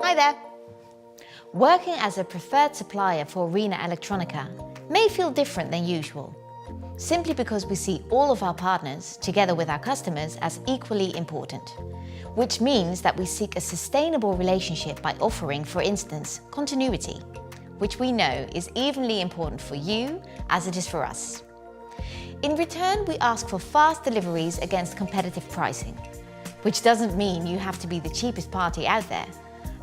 Hi there. Working as a preferred supplier for RENA Electronica may feel different than usual, simply because we see all of our partners, together with our customers, as equally important, which means that we seek a sustainable relationship by offering, for instance, continuity, which we know is evenly important for you as it is for us. In return, we ask for fast deliveries against competitive pricing, which doesn't mean you have to be the cheapest party out there.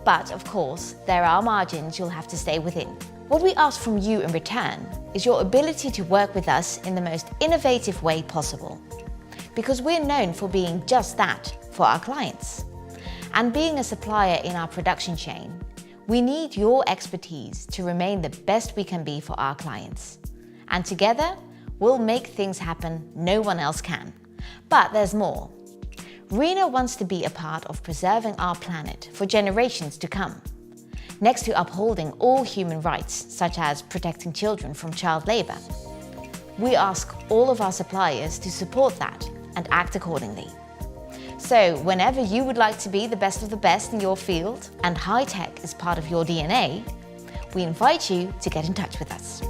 But of course, there are margins you'll have to stay within. What we ask from you in return is your ability to work with us in the most innovative way possible. Because we're known for being just that for our clients. And being a supplier in our production chain, we need your expertise to remain the best we can be for our clients. And together, we'll make things happen no one else can. But there's more. RENA wants to be a part of preserving our planet for generations to come. Next to upholding all human rights, such as protecting children from child labour. We ask all of our suppliers to support that and act accordingly. So, whenever you would like to be the best of the best in your field and high tech is part of your DNA, we invite you to get in touch with us.